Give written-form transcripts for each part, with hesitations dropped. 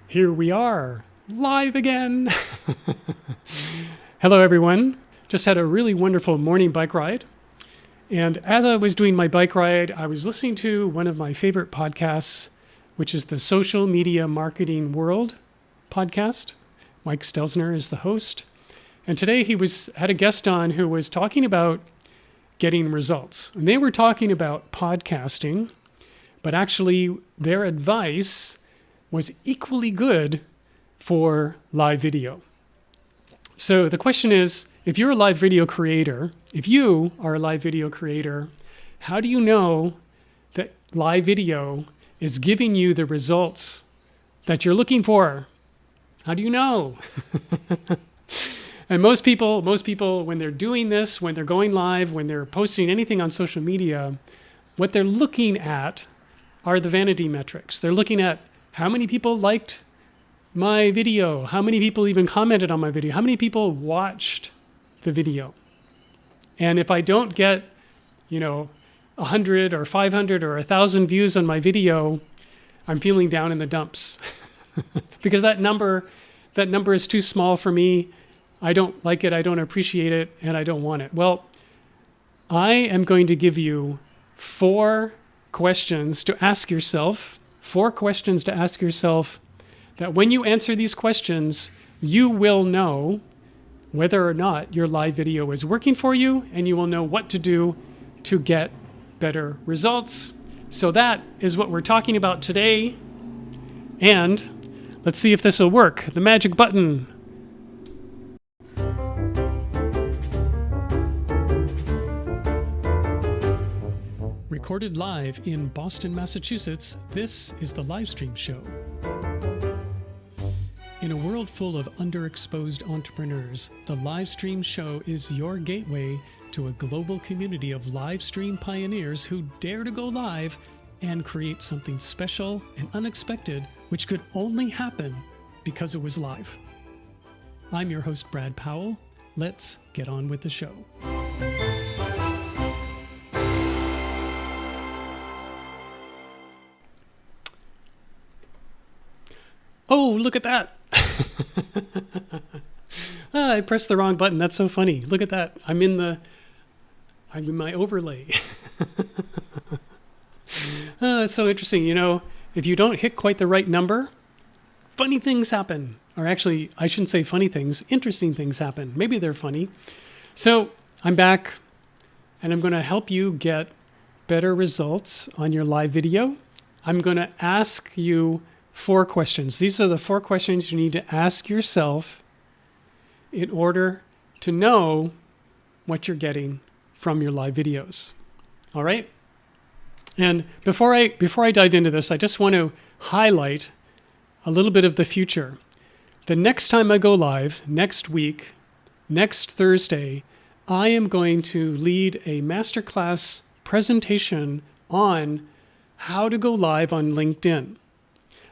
Here we are, live again. Hello, everyone. Just had a really wonderful morning bike ride. And as I was doing my bike ride, I was listening to one of my favorite podcasts, which is the Social Media Marketing World podcast. Mike Stelzner is the host. And today he had a guest on who was talking about getting results. And they were talking about podcasting, but actually their advice was equally good for live video. So the question is, if you're a live video creator, if you are a live video creator, how do you know that live video is giving you the results that you're looking for? How do you know? And most people, when they're doing this, when they're going live, when they're posting anything on social media, what they're looking at are the vanity metrics. They're looking at how many people liked my video, how many people even commented on my video, how many people watched the video. And if I don't get, 100 or 500 or 1,000 views on my video, I'm feeling down in the dumps because that number is too small for me. I don't like it, I don't appreciate it, and I don't want it. Well, I am going to give you 4 questions to ask yourself, that when you answer these questions, you will know whether or not your live video is working for you, and you will know what to do to get better results. So that is what we're talking about today. And let's see if this will work. The magic button. Recorded live in Boston, Massachusetts, this is the Livestream Show. In a world full of underexposed entrepreneurs, the Livestream Show is your gateway to a global community of livestream pioneers who dare to go live and create something special and unexpected, which could only happen because it was live. I'm your host, Brad Powell. Let's get on with the show. Oh, look at that. I pressed the wrong button. That's so funny. Look at that. I'm in my overlay. It's so interesting. If you don't hit quite the right number, funny things happen. Or actually, I shouldn't say funny things. Interesting things happen. Maybe they're funny. So I'm back, and I'm going to help you get better results on your live video. I'm going to ask you 4 questions. These are the 4 questions you need to ask yourself in order to know what you're getting from your live videos. All right? And before I dive into this, I just want to highlight a little bit of the future. The next time I go live, next week, next Thursday, I am going to lead a masterclass presentation on how to go live on LinkedIn.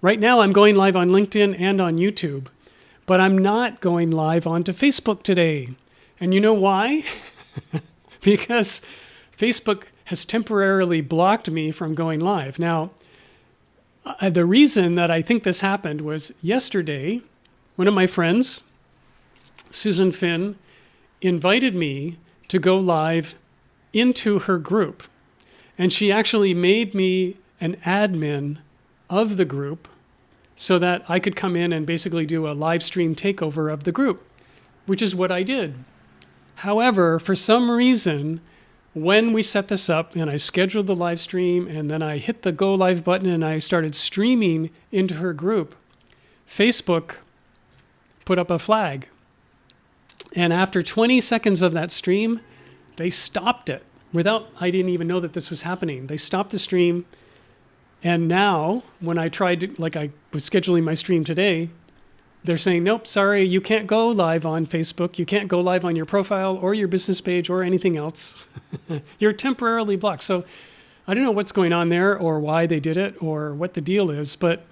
Right now, I'm going live on LinkedIn and on YouTube, but I'm not going live onto Facebook today. And you know why? Because Facebook has temporarily blocked me from going live. Now, the reason that I think this happened was yesterday, one of my friends, Susan Finn, invited me to go live into her group. And she actually made me an admin of the group so that I could come in and basically do a live stream takeover of the group, which is what I did. However, for some reason, when we set this up and I scheduled the live stream and then I hit the go live button and I started streaming into her group, Facebook put up a flag. And after 20 seconds of that stream, they stopped it I didn't even know that this was happening. They stopped the stream. And now, when I tried to, like I was scheduling my stream today, they're saying, nope, sorry, you can't go live on Facebook. You can't go live on your profile or your business page or anything else. You're temporarily blocked. So I don't know what's going on there or why they did it or what the deal is. But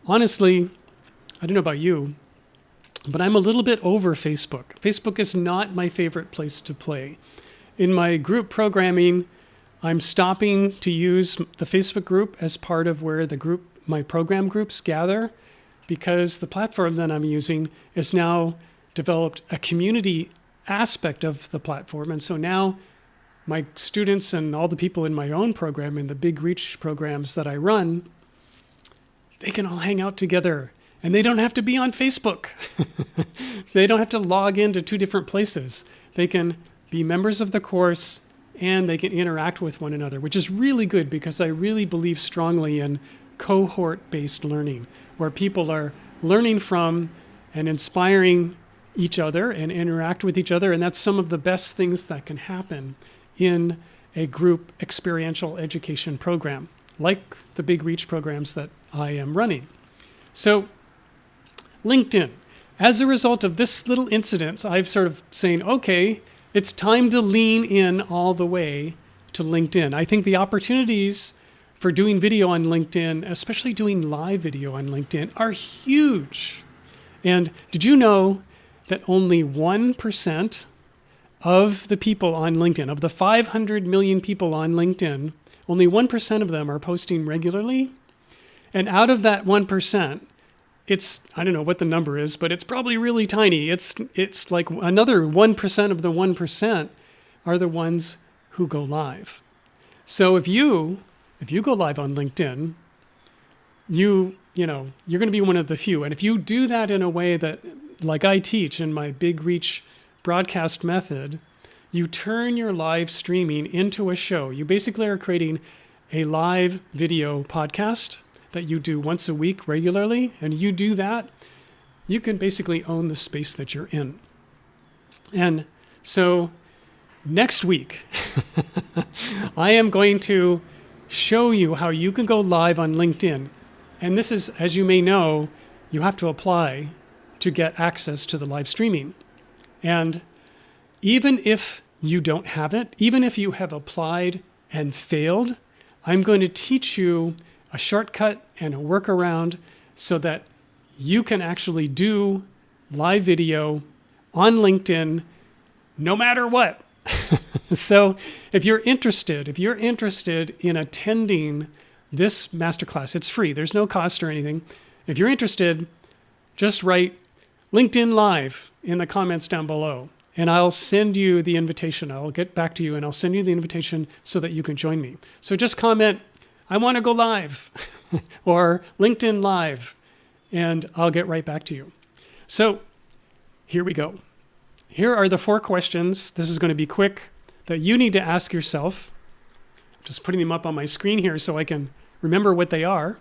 honestly, I don't know about you, but I'm a little bit over Facebook. Facebook is not my favorite place to play. In my group programming, I'm stopping to use the Facebook group as part of where my program groups gather. because the platform that I'm using is now developed a community aspect of the platform. And so now my students and all the people in my own program, in the Big Reach programs that I run, they can all hang out together and they don't have to be on Facebook. They don't have to log into two different places. They can be members of the course and they can interact with one another, which is really good because I really believe strongly in cohort-based learning, where people are learning from and inspiring each other and interact with each other. And that's some of the best things that can happen in a group experiential education program, like the Big Reach programs that I am running. So LinkedIn, as a result of this little incident, I've sort of saying, okay, it's time to lean in all the way to LinkedIn. I think the opportunities for doing video on LinkedIn, especially doing live video on LinkedIn, are huge. And did you know that only 1% of the people on LinkedIn, of the 500 million people on LinkedIn, only 1% of them are posting regularly? And out of that 1%, it's, I don't know what the number is, but it's probably really tiny. It's like another 1% of the 1% are the ones who go live. So if you go live on LinkedIn, you're going to be one of the few. And if you do that in a way that, like I teach in my Big Reach broadcast method, you turn your live streaming into a show. You basically are creating a live video podcast that you do once a week regularly, and you do that, you can basically own the space that you're in. And so next week, I am going to show you how you can go live on LinkedIn. And this is, as you may know, you have to apply to get access to the live streaming. And even if you don't have it, even if you have applied and failed, I'm going to teach you a shortcut and a workaround so that you can actually do live video on LinkedIn no matter what. So if you're interested in attending this masterclass, it's free. There's no cost or anything. If you're interested, just write LinkedIn Live in the comments down below, and I'll send you the invitation. I'll get back to you and I'll send you the invitation so that you can join me. So just comment, I want to go live, or LinkedIn Live, and I'll get right back to you. So here we go. Here are the 4 questions. This is going to be quick, that you need to ask yourself. Just putting them up on my screen here so I can remember what they are.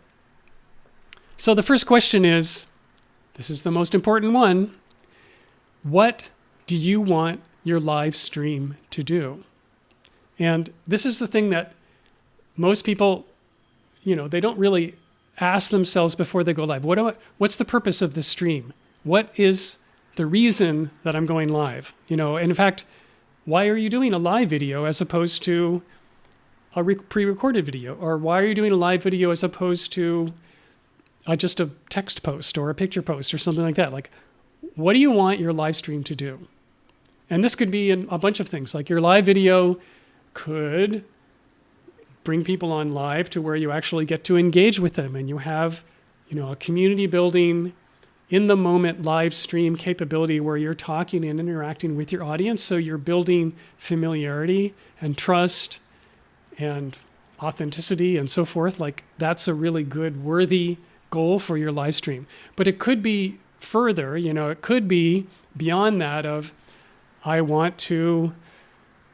So the first question is, this is the most important one. What do you want your live stream to do? And this is the thing that most people, they don't really ask themselves before they go live. What's the purpose of this stream? What is the reason that I'm going live? And in fact, why are you doing a live video as opposed to a pre-recorded video? Or why are you doing a live video as opposed to just a text post or a picture post or something like that? Like, what do you want your live stream to do? And this could be in a bunch of things. Like your live video could bring people on live to where you actually get to engage with them and you have, a community building in the moment live stream capability where you're talking and interacting with your audience. So you're building familiarity and trust and authenticity and so forth. Like that's a really good, worthy goal for your live stream. But it could be further, it could be beyond that of, I want to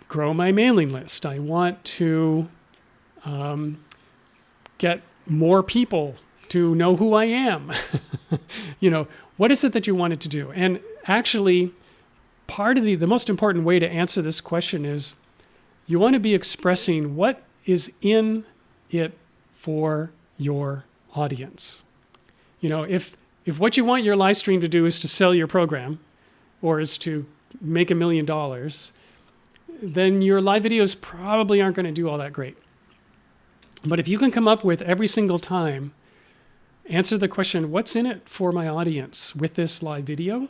grow my mailing list. I want to get more people to know who I am. What is it that you wanted to do? And actually, part of the most important way to answer this question is you want to be expressing what is in it for your audience. If what you want your live stream to do is to sell your program or is to make $1 million, then your live videos probably aren't going to do all that great. But if you can come up with every single time, answer the question, what's in it for my audience with this live video?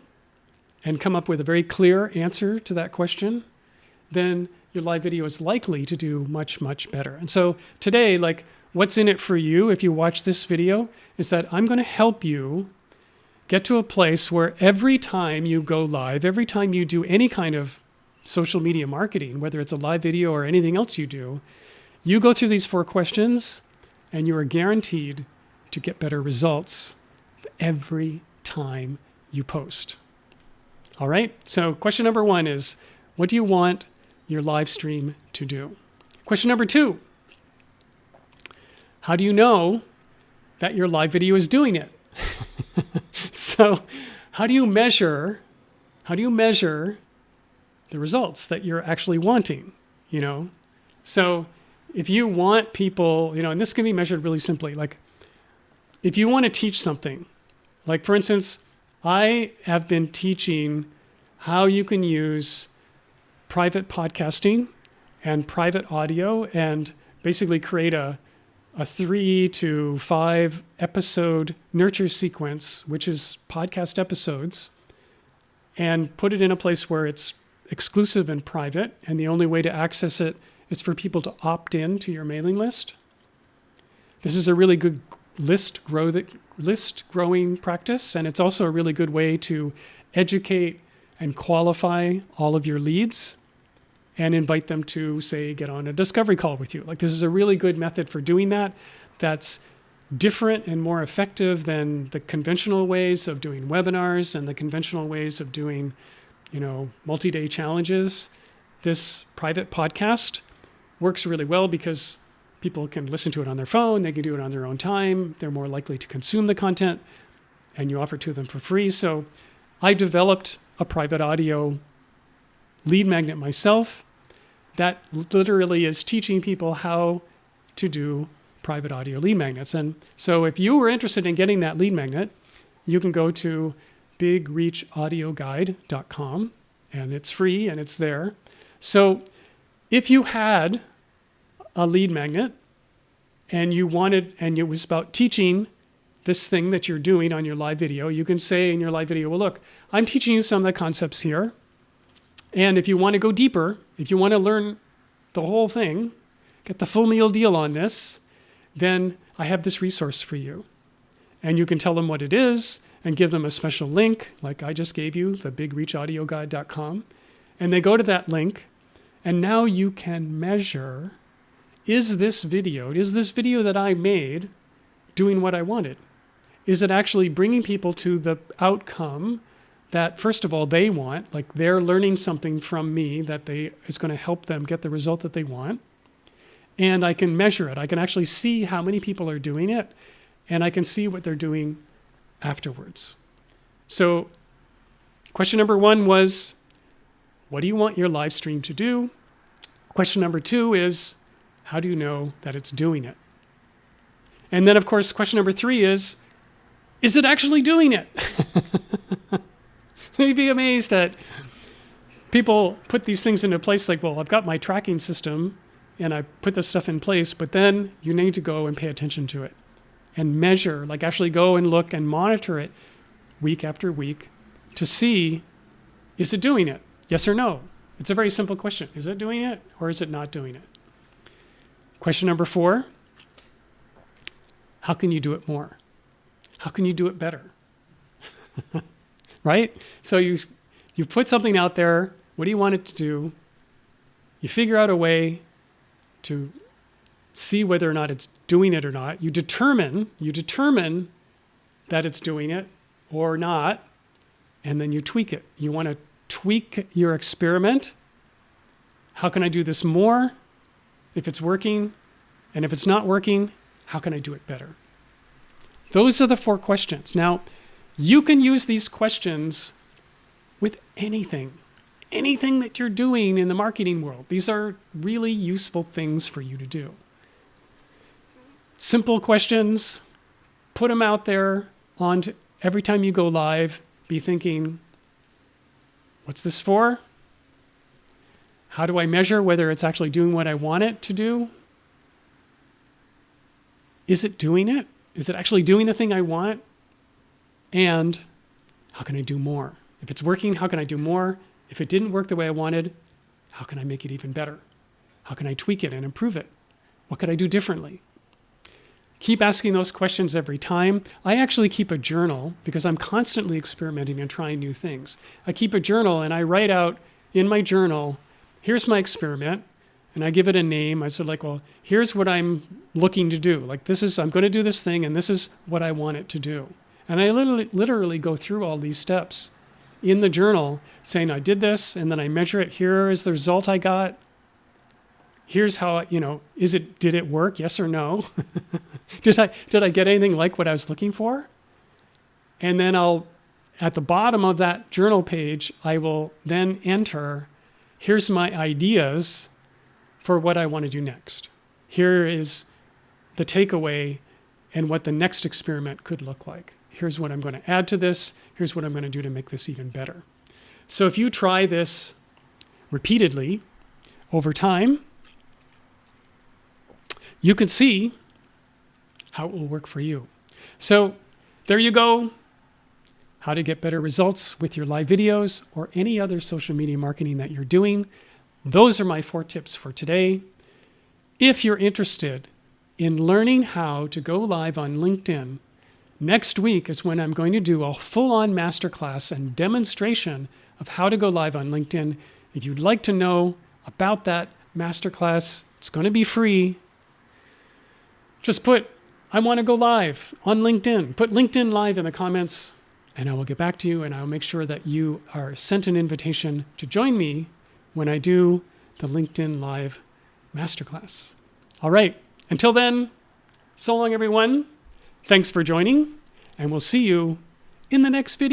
And come up with a very clear answer to that question, then your live video is likely to do much, much better. And so today, what's in it for you if you watch this video is that I'm going to help you get to a place where every time you go live, every time you do any kind of social media marketing, whether it's a live video or anything else you do, you go through these 4 questions and you are guaranteed to get better results every time you post. All right. So question number 1 is, what do you want your live stream to do? Question number 2, how do you know that your live video is doing it? So how do you measure the results that you're actually wanting, So if you want people, and this can be measured really simply, like if you want to teach something, like for instance, I have been teaching how you can use private podcasting and private audio and basically create a 3 to 5 episode nurture sequence, which is podcast episodes, and put it in a place where it's exclusive and private. And the only way to access it is for people to opt in to your mailing list. This is a really good list growing practice. And it's also a really good way to educate and qualify all of your leads and invite them to, say, get on a discovery call with you. Like, this is a really good method for doing that. That's different and more effective than the conventional ways of doing webinars and the conventional ways of doing, multi-day challenges. This private podcast works really well because people can listen to it on their phone. They can do it on their own time. They're more likely to consume the content, and you offer it to them for free. So I developed a private audio lead magnet myself that literally is teaching people how to do private audio lead magnets. And so if you were interested in getting that lead magnet, you can go to bigreachaudioguide.com, and it's free and it's there. So if you had a lead magnet and it was about teaching this thing that you're doing on your live video, you can say in your live video, well, look, I'm teaching you some of the concepts here. And if you want to go deeper, if you want to learn the whole thing, get the full meal deal on this, then I have this resource for you. And you can tell them what it is and give them a special link, like I just gave you, the bigreachaudioguide.com. And they go to that link, and now you can measure, is this video that I made doing what I wanted? Is it actually bringing people to the outcome that, first of all, they want, like they're learning something from me that is going to help them get the result that they want? And I can measure it. I can actually see how many people are doing it, and I can see what they're doing afterwards. So question number 1 was, what do you want your live stream to do? Question number 2 is, how do you know that it's doing it? And then, of course, question number 3 is it actually doing it? You'd be amazed at people put these things into place like, well, I've got my tracking system and I put this stuff in place, but then you need to go and pay attention to it and measure, like actually go and look and monitor it week after week to see, is it doing it? Yes or no? It's a very simple question. Is it doing it or is it not doing it? Question number 4, how can you do it more? How can you do it better? Right? So you put something out there. What do you want it to do? You figure out a way to see whether or not it's doing it or not. You determine that it's doing it or not, and then you tweak it. You want to tweak your experiment. How can I do this more if it's working? And if it's not working, how can I do it better? Those are the 4 questions. Now, you can use these questions with anything that you're doing in the marketing world. These are really useful things for you to do. Simple questions, put them out there every time you go live, be thinking, what's this for? How do I measure whether it's actually doing what I want it to do? Is it doing it? Is it actually doing the thing I want? And how can I do more? If it's working, how can I do more? If it didn't work the way I wanted, how can I make it even better? How can I tweak it and improve it? What could I do differently? Keep asking those questions every time. I actually keep a journal because I'm constantly experimenting and trying new things. I keep a journal and I write out in my journal, here's my experiment. And I give it a name. I said like, well, here's what I'm looking to do. Like I'm going to do this thing and this is what I want it to do. And I literally go through all these steps in the journal saying I did this and then I measure it. Here is the result I got. Here's how, did it work? Yes or no? Did I get anything like what I was looking for? And then at the bottom of that journal page, I will then enter, here's my ideas for what I want to do next. Here is the takeaway and what the next experiment could look like. Here's what I'm going to add to this. Here's what I'm going to do to make this even better. So if you try this repeatedly over time, you can see how it will work for you. So there you go. How to get better results with your live videos or any other social media marketing that you're doing. Those are my 4 tips for today. If you're interested in learning how to go live on LinkedIn, next week is when I'm going to do a full-on masterclass and demonstration of how to go live on LinkedIn. If you'd like to know about that masterclass, it's going to be free. Just put, I want to go live on LinkedIn. Put LinkedIn live in the comments and I will get back to you and I'll make sure that you are sent an invitation to join me when I do the LinkedIn Live Masterclass. All right. Until then, so long, everyone. Thanks for joining, and we'll see you in the next video.